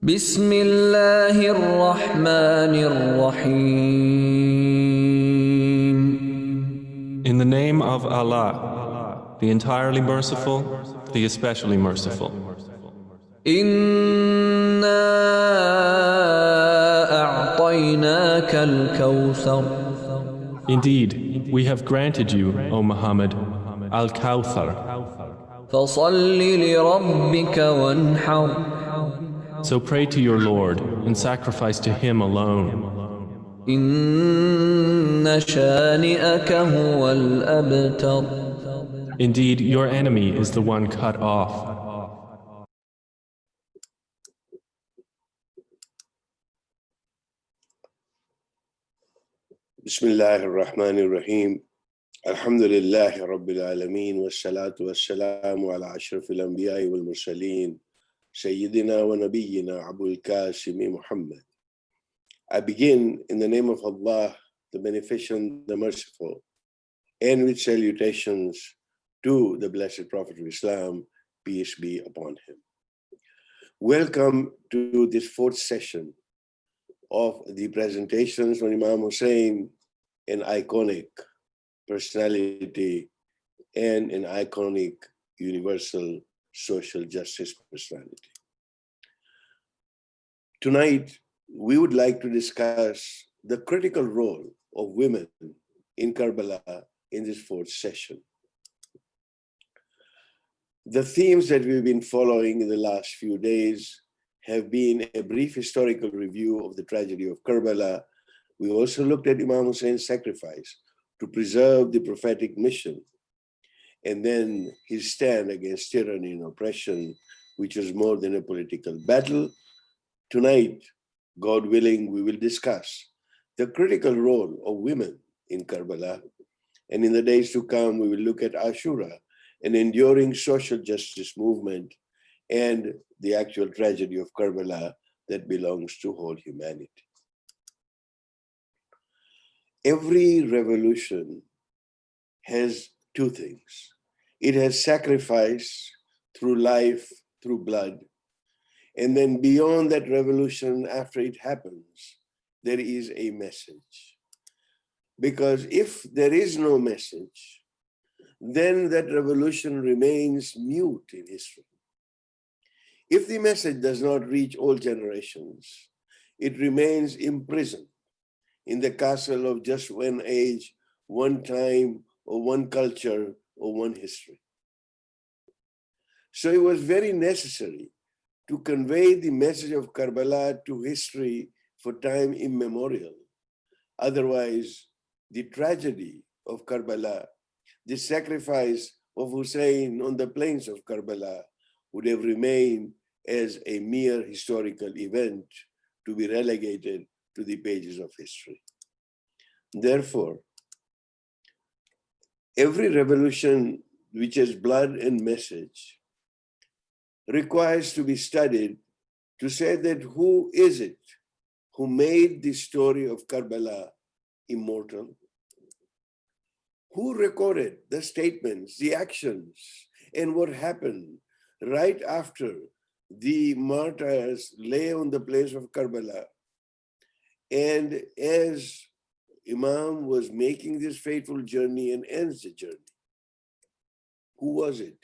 بسم الله الرحمن الرحيم. In the name of Allah, the entirely merciful, the especially merciful. إنا أعطيناك الكوثر. Indeed, we have granted you, O Muhammad, Al-Kawthar. فصل لربك وانحر. So pray to your Lord and sacrifice to Him alone. إن شانئك هو الأبتر. Indeed, your enemy is the one cut off. Bismillah ar-Rahman ar-Rahim. Alhamdulillah Rabbil Alameen. Wassalatu wassalamu ala ashrafil anbiya'i wal mursaleen. Sayyidina wa nabiyyina Abul Qasimi Muhammad. I begin in the name of Allah, the Beneficent, the Merciful, and with salutations to the Blessed Prophet of Islam, peace be upon him. Welcome to this fourth session of the presentations on Imam Hussain, an iconic personality and an iconic universal social justice personality. Tonight, we would like to discuss the critical role of women in Karbala in this fourth session. The themes that we've been following in the last few days have been a brief historical review of the tragedy of Karbala. We also looked at Imam Hussein's sacrifice to preserve the prophetic mission, and then his stand against tyranny and oppression, which was more than a political battle. Tonight, God willing, we will discuss the critical role of women in Karbala. And in the days to come, we will look at Ashura, an enduring social justice movement, and the actual tragedy of Karbala that belongs to whole humanity. Every revolution has two things. It has sacrifice through life, through blood. And then beyond that revolution, after it happens, there is a message. Because if there is no message, then that revolution remains mute in history. If the message does not reach all generations, it remains imprisoned in the castle of just one age, one time, or one culture, or one history. So it was very necessary to convey the message of Karbala to history for time immemorial. Otherwise, the tragedy of Karbala, the sacrifice of Hussein on the plains of Karbala, would have remained as a mere historical event to be relegated to the pages of history. Therefore, every revolution which has blood and message requires to be studied to say that who is it who made the story of Karbala immortal? Who recorded the statements, the actions, and what happened right after the martyrs lay on the place of Karbala? And as Imam was making this fateful journey and ends the journey, who was it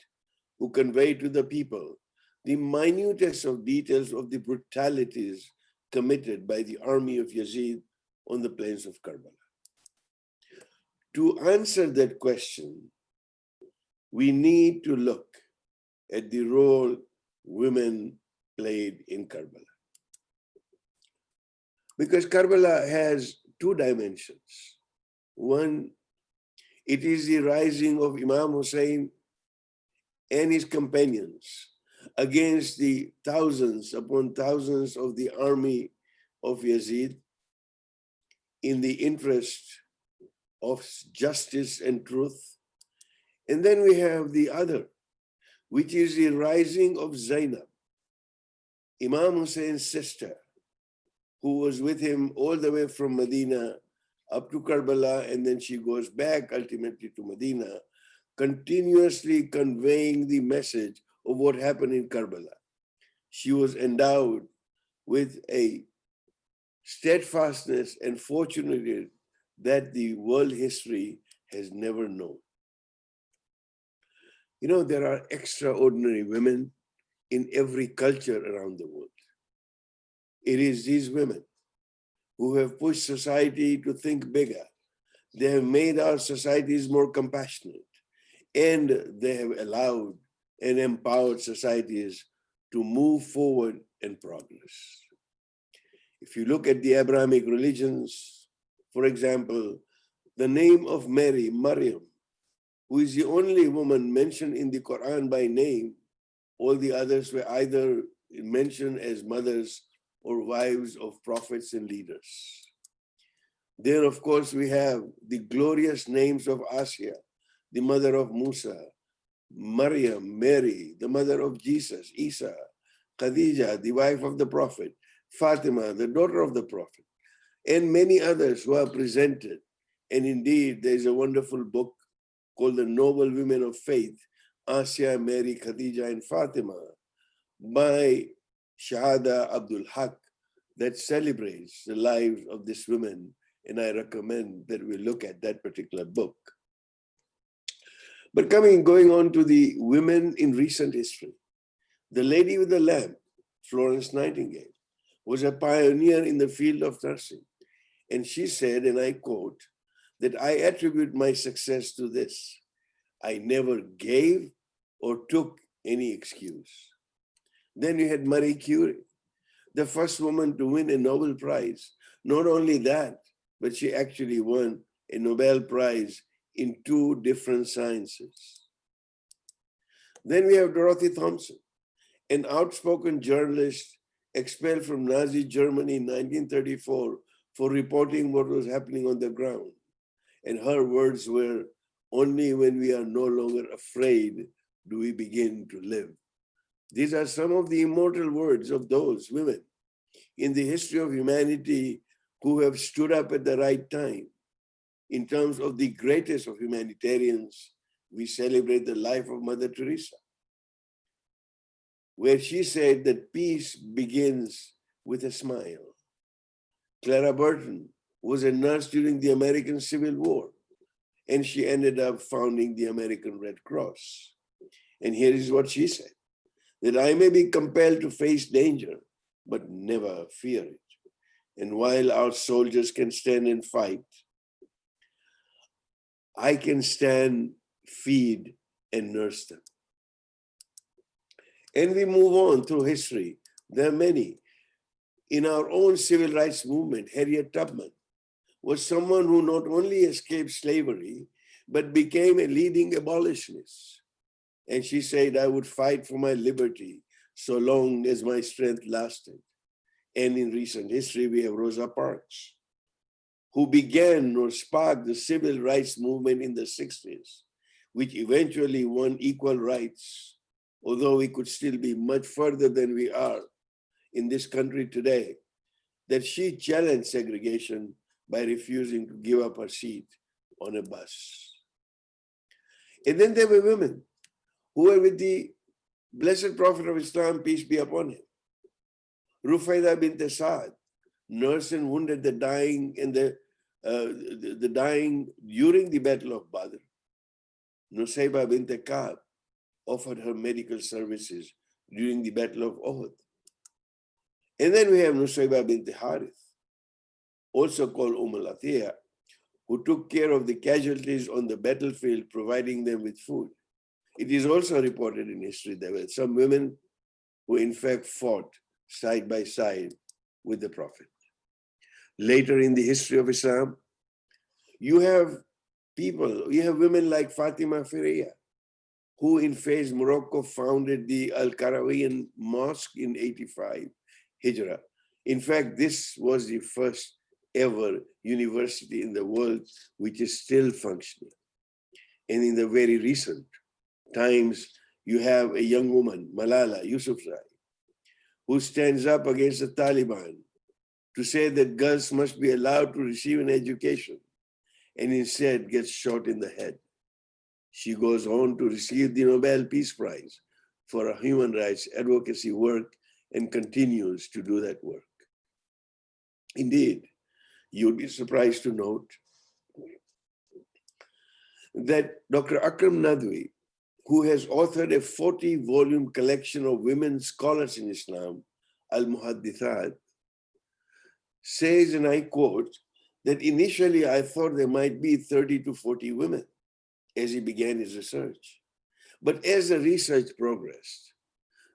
who conveyed to the people the minutest of details of the brutalities committed by the army of Yazid on the plains of Karbala? To answer that question, we need to look at the role women played in Karbala. Because Karbala has two dimensions. One, it is the rising of Imam Hussain and his companions against the thousands upon thousands of the army of Yazid in the interest of justice and truth. And then we have the other, which is the rising of Zaynab, Imam Hussein's sister, who was with him all the way from Madinah up to Karbala, and then she goes back ultimately to Madinah, continuously conveying the message of what happened in Karbala. She was endowed with a steadfastness and fortitude that the world history has never known. You know, there are extraordinary women in every culture around the world. It is these women who have pushed society to think bigger. They have made our societies more compassionate, and they have allowed and empowered societies to move forward and progress. If you look at the Abrahamic religions, for example, the name of Mary, Maryam, who is the only woman mentioned in the Quran by name, all the others were either mentioned as mothers or wives of prophets and leaders. Then, of course, we have the glorious names of Asiya, the mother of Musa, Maryam, Mary, the mother of Jesus, Isa, Khadija, the wife of the Prophet, Fatima, the daughter of the Prophet, and many others who are presented. And indeed, there is a wonderful book called The Noble Women of Faith, Asiya, Mary, Khadija, and Fatima, by Shahada Abdul Haq, that celebrates the lives of these women. And I recommend that we look at that particular book. But going on to the women in recent history, the lady with the lamp, Florence Nightingale, was a pioneer in the field of nursing. And she said, and I quote, that I attribute my success to this: I never gave or took any excuse. Then you had Marie Curie, the first woman to win a Nobel Prize. Not only that, but she actually won a Nobel Prize in 2 different sciences. Then we have Dorothy Thompson, an outspoken journalist expelled from Nazi Germany in 1934 for reporting what was happening on the ground. And her words were, "Only when we are no longer afraid do we begin to live." These are some of the immortal words of those women in the history of humanity who have stood up at the right time. In terms of the greatest of humanitarians, we celebrate the life of Mother Teresa, where she said that peace begins with a smile. Clara Barton was a nurse during the American Civil War, and she ended up founding the American Red Cross. And here is what she said: that I may be compelled to face danger, but never fear it. And while our soldiers can stand and fight, I can stand, feed, and nurse them. And we move on through history. There are many. In our own civil rights movement, Harriet Tubman was someone who not only escaped slavery, but became a leading abolitionist. And she said, I would fight for my liberty so long as my strength lasted. And in recent history, we have Rosa Parks, who began or sparked the civil rights movement in the 60s, which eventually won equal rights, although we could still be much further than we are in this country today, that she challenged segregation by refusing to give up her seat on a bus. And then there were women who were with the blessed Prophet of Islam, peace be upon him. Rufaidah bint Saad, nursed and wounded the dying and the dying during the Battle of Badr. Nusayba bint Ka'b offered her medical services during the Battle of Uhud. And then we have Nusayba bint Harith, also called Al-Atiyah, who took care of the casualties on the battlefield, providing them with food. It is also reported in history there were some women who in fact fought side by side with the Prophet. Later in the history of Islam, you have women like Fatima Fireya, who in Fez, Morocco, founded the Al-Qarawiyyan Mosque in 85 Hijrah. In fact, this was the first ever university in the world which is still functioning. And in the very recent times, you have a young woman, Malala Yousafzai, who stands up against the Taliban to say that girls must be allowed to receive an education, and instead gets shot in the head. She goes on to receive the Nobel Peace Prize for her human rights advocacy work and continues to do that work. Indeed, you'd be surprised to note that Dr. Akram Nadwi, who has authored a 40-volume collection of women scholars in Islam, Al-Muhaddithat, says, and I quote, that initially I thought there might be 30 to 40 women as he began his research. But as the research progressed,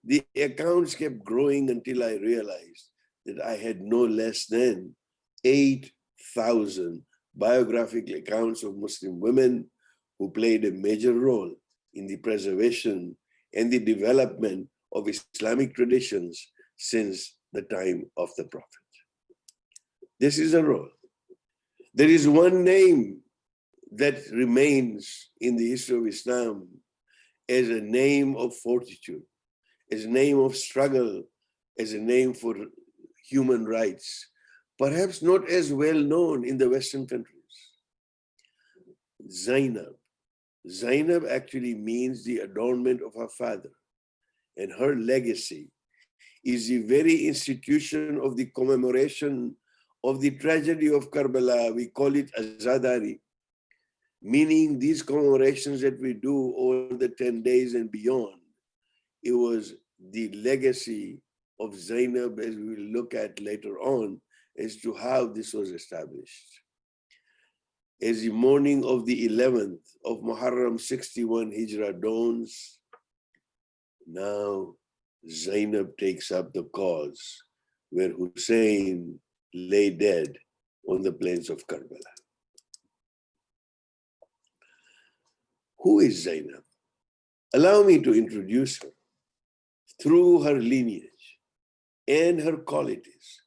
the accounts kept growing until I realized that I had no less than 8,000 biographical accounts of Muslim women who played a major role in the preservation and the development of Islamic traditions since the time of the Prophet. This is a role. There is one name that remains in the history of Islam as a name of fortitude, as a name of struggle, as a name for human rights, perhaps not as well known in the Western countries. Zaynab. Zaynab actually means the adornment of her father, and her legacy is the very institution of the commemoration of the tragedy of Karbala. We call it Azadari, meaning these commemorations that we do over the 10 days and beyond. It was the legacy of Zaynab, as we will look at later on, as to how this was established. As the morning of the 11th of Muharram 61 Hijrah dawns, now Zaynab takes up the cause where Hussein lay dead on the plains of Karbala. Who is Zaynab? Allow me to introduce her through her lineage and her qualities,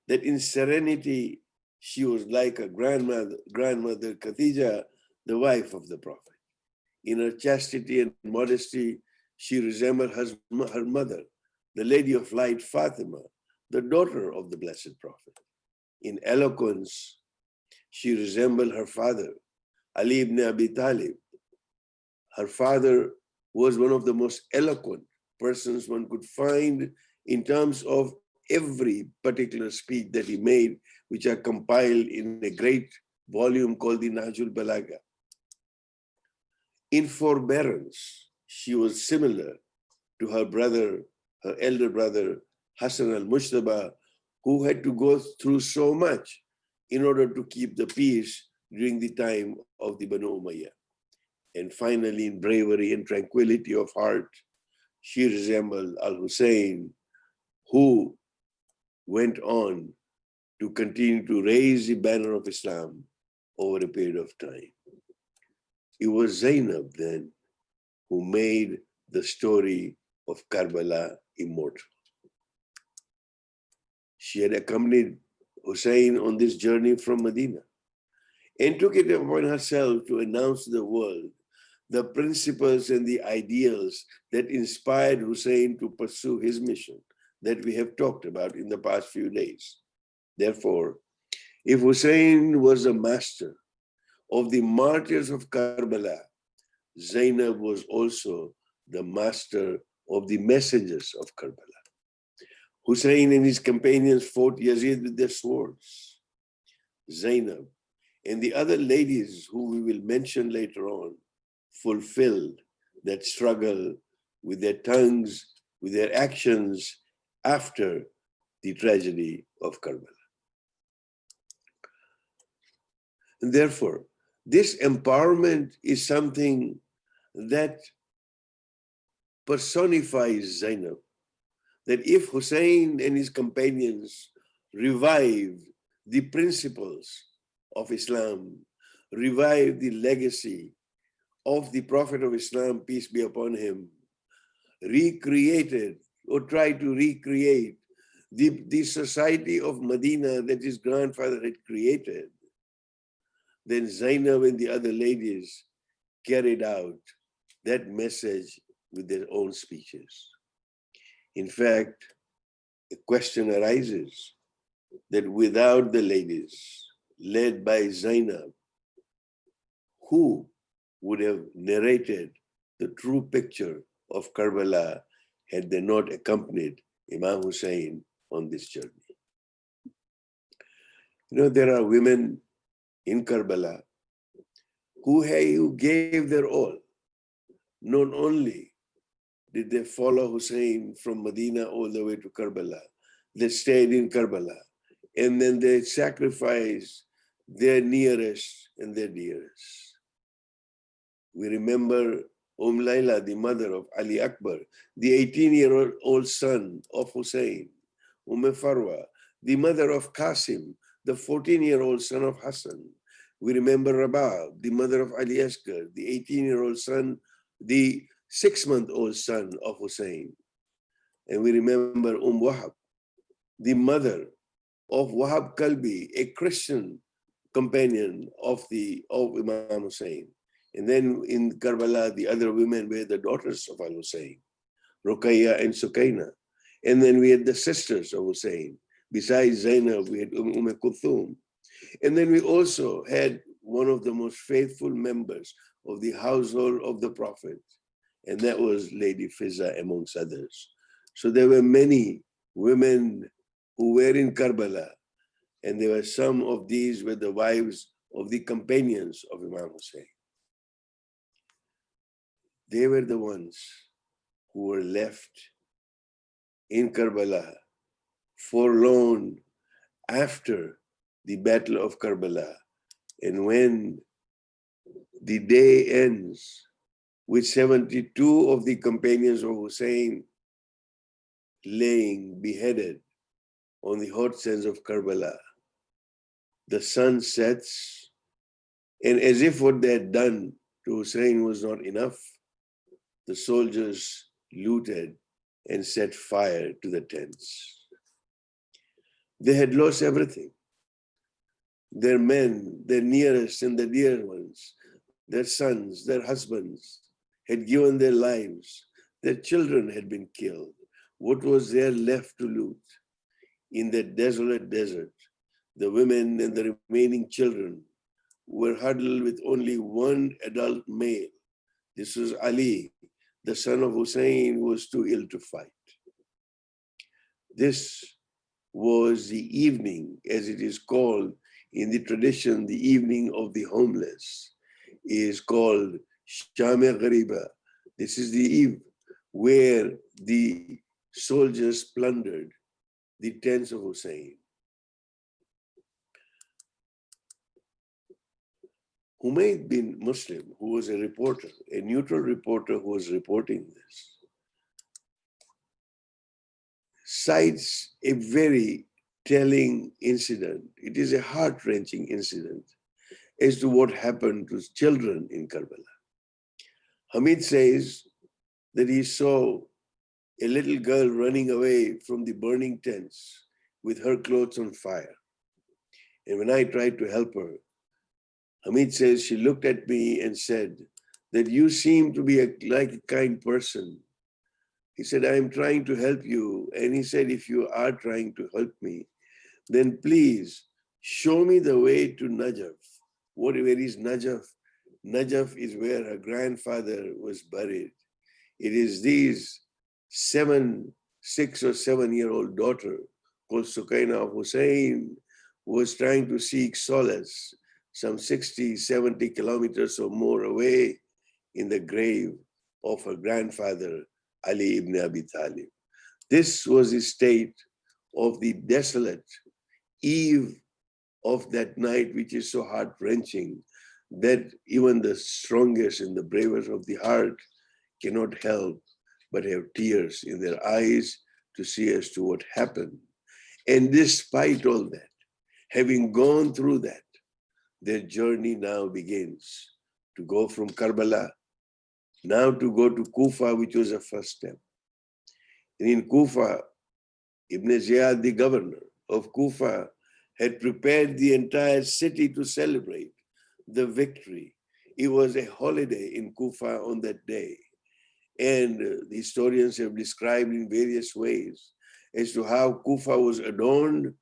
that in serenity, she was like a grandmother Khadija, the wife of the Prophet. In her chastity and modesty, she resembled her mother, the Lady of Light Fatima, the daughter of the Blessed Prophet. In eloquence, she resembled her father, Ali ibn Abi Talib. Her father was one of the most eloquent persons one could find in terms of every particular speech that he made, which are compiled in a great volume called the Nahjul Balagha. In forbearance, she was similar to her brother, her elder brother, Hassan al-Mujtaba, who had to go through so much in order to keep the peace during the time of the Banu Umayyah. And finally, in bravery and tranquility of heart, she resembled Al-Hussain, who went on to continue to raise the banner of Islam over a period of time. It was Zaynab then who made the story of Karbala immortal. She had accompanied Hussein on this journey from Madinah and took it upon herself to announce to the world the principles and the ideals that inspired Hussein to pursue his mission that we have talked about in the past few days. Therefore, if Hussein was a master of the martyrs of Karbala, Zaynab was also the master of the messengers of Karbala. Hussein and his companions fought Yazid with their swords. Zaynab and the other ladies who we will mention later on fulfilled that struggle with their tongues, with their actions after the tragedy of Karbala. And therefore, this empowerment is something that personifies Zaynab, that if Hussein and his companions revive the principles of Islam, revive the legacy of the Prophet of Islam, peace be upon him, recreated or tried to recreate the society of Medina that his grandfather had created, then Zaynab and the other ladies carried out that message with their own speeches. In fact, a question arises that without the ladies led by Zaynab, who would have narrated the true picture of Karbala had they not accompanied Imam Hussain on this journey. You know, there are women in Karbala who gave their all. Not only did they follow Hussein from Madinah all the way to Karbala, they stayed in Karbala, and then they sacrificed their nearest and their dearest. We remember Layla, the mother of Ali Akbar, the 18-year-old son of Hussein, Farwa, the mother of Qasim, the 14-year-old son of Hassan. We remember Rabah, the mother of Ali Asghar, the 18-year-old son, the 6-month-old son of Hussein. And we remember Wahab, the mother of Wahab Kalbi, a Christian companion of Imam Hussain. And then in Karbala, the other women were the daughters of Al-Hussein, Ruqayya and Sukaina. And then we had the sisters of Hussein. Besides Zaynab, we had Kulthum. And then we also had one of the most faithful members of the household of the Prophet, and that was Lady Fizza, amongst others. So there were many women who were in Karbala, and there were some of these were the wives of the companions of Imam Hussain. They were the ones who were left in Karbala forlorn after the Battle of Karbala. And when the day ends with 72 of the companions of Hussein laying beheaded on the hot sands of Karbala, the sun sets, and as if what they had done to Hussein was not enough, the soldiers looted and set fire to the tents. They had lost everything. Their men, their nearest and the dear ones, their sons, their husbands had given their lives. Their children had been killed. What was there left to loot? In that desolate desert, the women and the remaining children were huddled with only one adult male. This was Ali, the son of Hussein, who was too ill to fight. This was the evening, as it is called in the tradition, the evening of the homeless, is called Shaam Ghariba. This is the eve where the soldiers plundered the tents of Hussein. Humayd bin Muslim, who was a reporter, a neutral reporter who was reporting this, cites a very telling incident. It is a heart-wrenching incident as to what happened to children in Karbala. Hamid says that he saw a little girl running away from the burning tents with her clothes on fire. And when I tried to help her, Hamid says she looked at me and said that you seem to be like a kind person. He said, I am trying to help you. And he said, if you are trying to help me, then please show me the way to Najaf. Where is Najaf? Najaf is where her grandfather was buried. It is these 6 or 7-year-old daughter called Sukaina of Hussein who was trying to seek solace some 60, 70 kilometers or more away in the grave of her grandfather, Ali ibn Abi Talib. This was the state of the desolate eve of that night, which is so heart-wrenching that even the strongest and the bravest of the heart cannot help but have tears in their eyes to see as to what happened. And despite all that, having gone through that, their journey now begins to go from Karbala, now to go to Kufa, which was a first step. And in Kufa, Ibn Ziyad, the governor of Kufa, had prepared the entire city to celebrate the victory. It was a holiday in Kufa on that day. And the historians have described in various ways as to how Kufa was adorned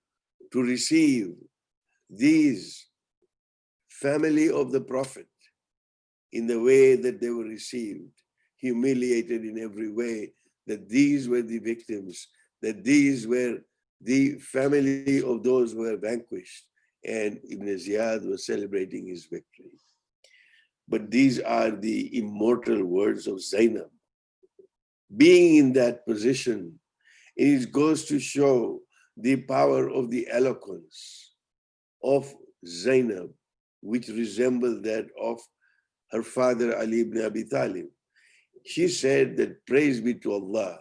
to receive these family of the Prophet in the way that they were received, humiliated in every way, that these were the victims that these were the family of those who were vanquished, and Ibn Ziyad was celebrating his victory. But these are the immortal words of Zaynab. Being in that position, it goes to show the power of the eloquence of Zaynab, which resembled that of her father Ali ibn Abi Talib. She said that praise be to Allah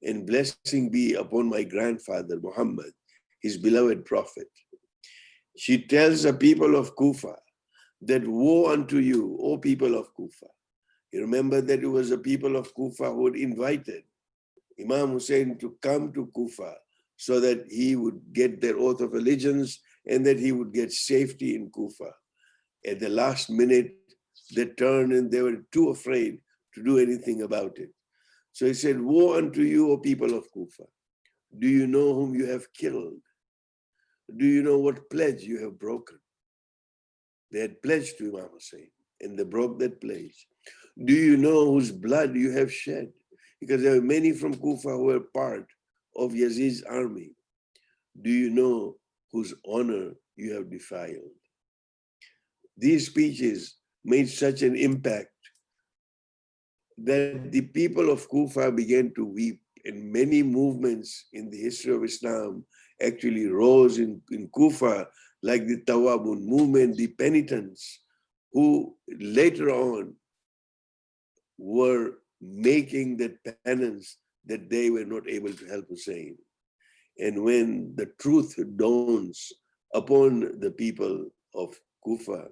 and blessing be upon my grandfather Muhammad, his beloved prophet. She tells the people of Kufa that woe unto you, O people of Kufa. You remember that it was the people of Kufa who had invited Imam Hussain to come to Kufa so that he would get their oath of allegiance and that he would get safety in Kufa. At the last minute, they turned and they were too afraid to do anything about it. So he said, woe unto you, O people of Kufa. Do you know whom you have killed? Do you know what pledge you have broken? They had pledged to Imam Hussain and they broke that pledge. Do you know whose blood you have shed? Because there were many from Kufa who were part of Yazid's army. Do you know whose honor you have defiled? These speeches made such an impact that the people of Kufa began to weep, and many movements in the history of Islam actually rose in Kufa, like the Tawabun movement, the penitents, who later on were making that penance that they were not able to help Hussein. And when the truth dawns upon the people of Kufa,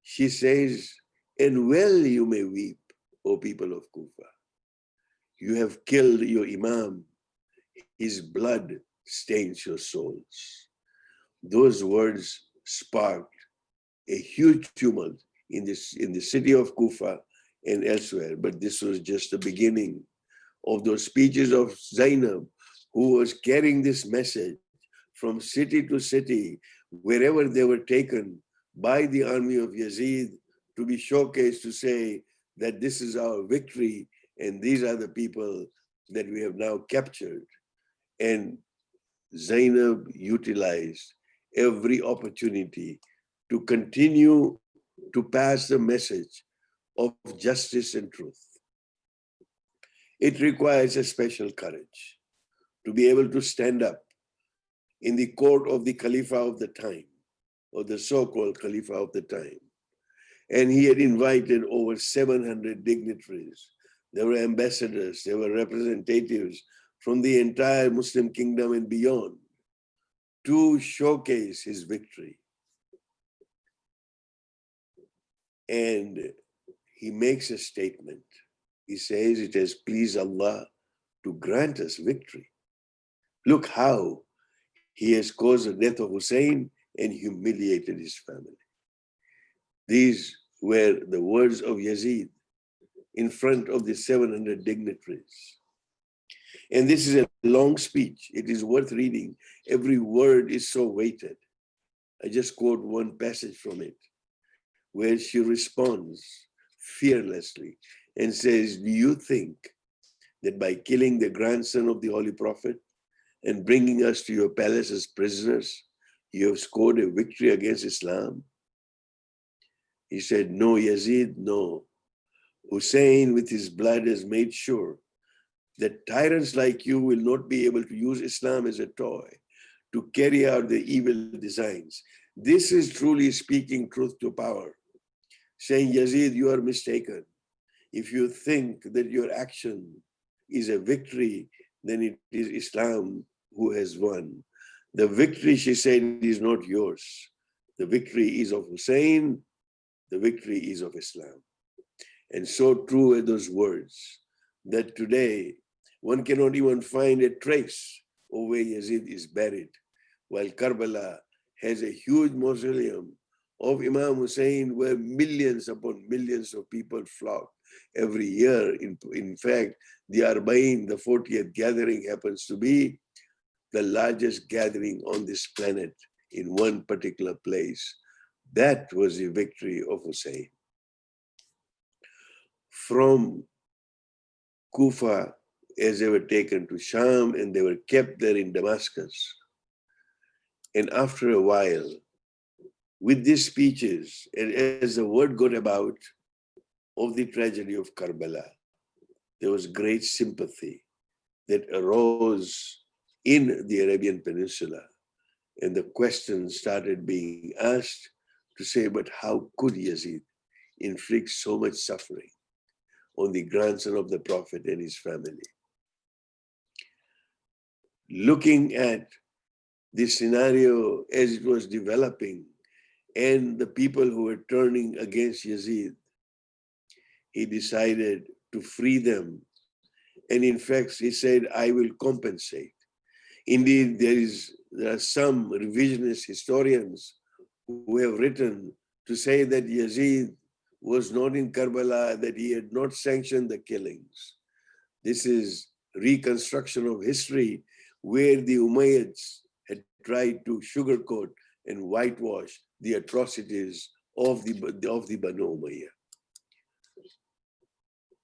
she says, and well you may weep, O people of Kufa. You have killed your Imam. His blood stains your souls. Those words sparked a huge tumult in the city of Kufa and elsewhere. But this was just the beginning of those speeches of Zaynab, who was carrying this message from city to city, wherever they were taken by the army of Yazid, to be showcased, to say that this is our victory and these are the people that we have now captured. And Zaynab utilized every opportunity to continue to pass the message of justice and truth. It requires a special courage to be able to stand up in the court of the Khalifa of the time, or the so-called Khalifa of the time. And he had invited over 700 dignitaries. There were ambassadors, there were representatives from the entire Muslim kingdom and beyond to showcase his victory. And he makes a statement. He says, it has pleased Allah to grant us victory. Look how he has caused the death of Hussein and humiliated his family. These were the words of Yazid in front of the 700 dignitaries. And this is a long speech. It is worth reading. Every word is so weighted. I just quote one passage from it, where she responds fearlessly and says, do you think that by killing the grandson of the Holy Prophet and bringing us to your palace as prisoners, you have scored a victory against Islam? He said, no, Yazid, no. Hussein with his blood has made sure that tyrants like you will not be able to use Islam as a toy to carry out the evil designs. This is truly speaking truth to power, saying, Yazid, you are mistaken. If you think that your action is a victory, then it is Islam who has won. The victory, she said, is not yours. The victory is of Hussein. The victory is of Islam. And so true are those words that today one cannot even find a trace of where Yazid is buried, while Karbala has a huge mausoleum of Imam Hussain where millions upon millions of people flock every year. In fact, the Arba'in, the 40th gathering, happens to be the largest gathering on this planet in one particular place. That was the victory of Hussein. From Kufa, as they were taken to Shaam and they were kept there in Damascus. And after a while, with these speeches, and as the word got about of the tragedy of Karbala, there was great sympathy that arose in the Arabian Peninsula. And the questions started being asked to say, but how could Yazid inflict so much suffering on the grandson of the Prophet and his family? Looking at the scenario as it was developing and the people who were turning against Yazid, he decided to free them. And in fact, he said, I will compensate. Indeed, there are some revisionist historians who have written to say that Yazid was not in Karbala, that he had not sanctioned the killings. This is reconstruction of history where the Umayyads had tried to sugarcoat and whitewash the atrocities of the Banu Umayyah.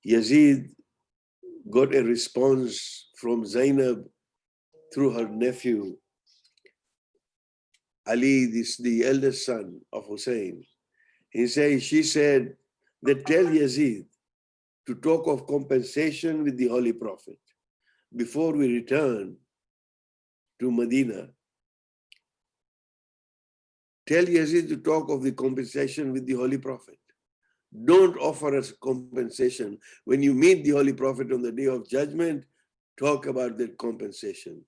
Yazid got a response from Zaynab through her nephew, Ali, the eldest son of Hussein. She said that tell Yazid to talk of compensation with the Holy Prophet before we return to Medina. Tell Yazid to talk of the compensation with the Holy Prophet. Don't offer us compensation. When you meet the Holy Prophet on the Day of Judgment, talk about that compensation.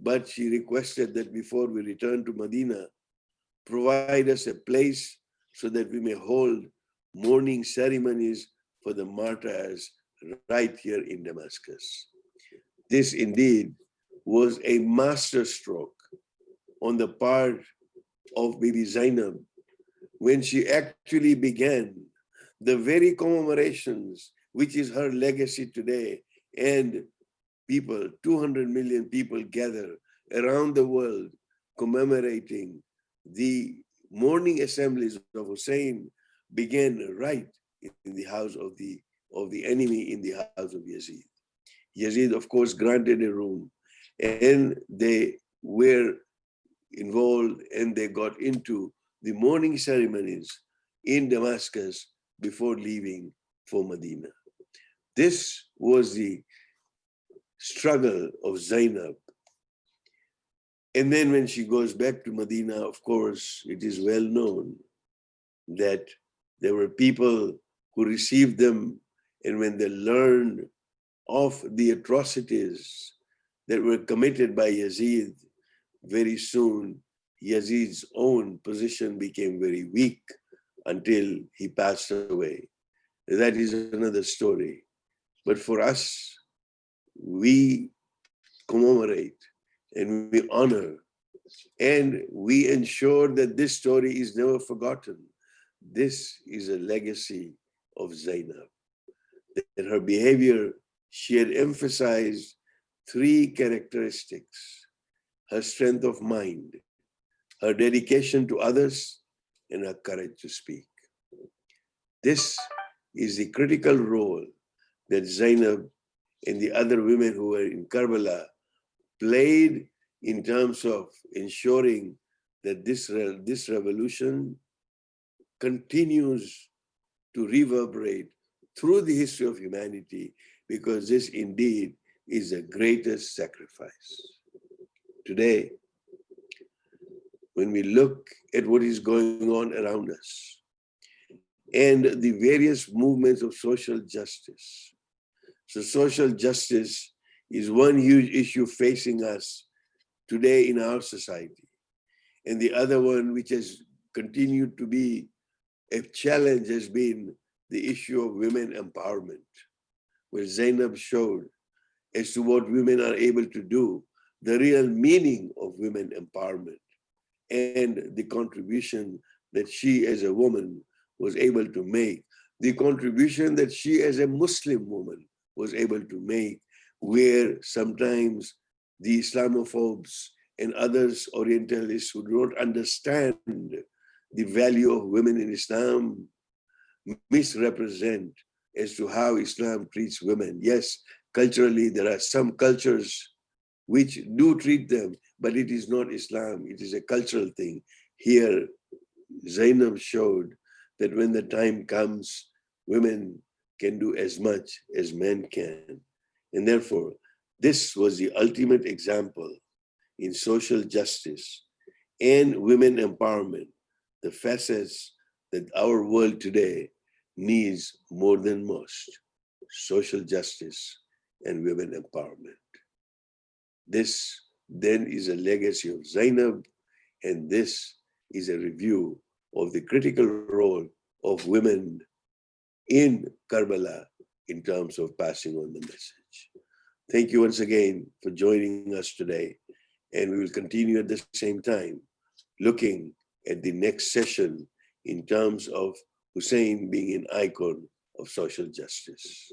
But she requested that before we return to Medina, provide us a place so that we may hold mourning ceremonies for the martyrs right here in Damascus. This indeed was a masterstroke on the part of Bibi Zainab when she actually began the very commemorations, which is her legacy today, and people, 200 million people gather around the world commemorating the mourning assemblies of Hussein began right in the house of the enemy, in the house of Yazid. Yazid, of course, granted a room, and they were involved and they got into the mourning ceremonies in Damascus before leaving for Medina. This was the struggle of Zainab. And then when she goes back to Medina, of course, it is well known that there were people who received them, and when they learned of the atrocities that were committed by Yazid, very soon Yazid's own position became very weak until he passed away. That is another story. But for us, we commemorate and we honor and we ensure that this story is never forgotten. This is a legacy of Zainab. That her behavior, she had emphasized three characteristics: her strength of mind, her dedication to others, and her courage to speak. This is the critical role that Zainab and the other women who were in Karbala played in terms of ensuring that this revolution continues to reverberate through the history of humanity, because this indeed is the greatest sacrifice. Today, when we look at what is going on around us and the various movements of social justice, so social justice is one huge issue facing us today in our society. And the other one, which has continued to be a challenge, has been the issue of women empowerment, where Zainab showed as to what women are able to do, the real meaning of women empowerment, and the contribution that she as a woman was able to make, the contribution that she as a Muslim woman was able to make, where sometimes the Islamophobes and others, Orientalists who do not understand the value of women in Islam, misrepresent as to how Islam treats women. Yes, culturally, there are some cultures which do treat them, but it is not Islam. It is a cultural thing. Here, Zaynab showed that when the time comes, women can do as much as men can. And therefore, this was the ultimate example in social justice and women empowerment, the facets that our world today needs more than most: social justice and women empowerment. This then is a legacy of Zaynab, and this is a review of the critical role of women in Karbala in terms of passing on the message. Thank you once again for joining us today, and we will continue at the same time looking at the next session in terms of Hussein being an icon of social justice.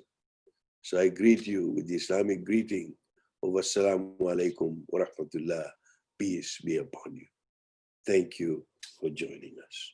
So I greet you with the Islamic greeting of Assalamu alaikum wa rahmatullah. Peace be upon you. Thank you for joining us.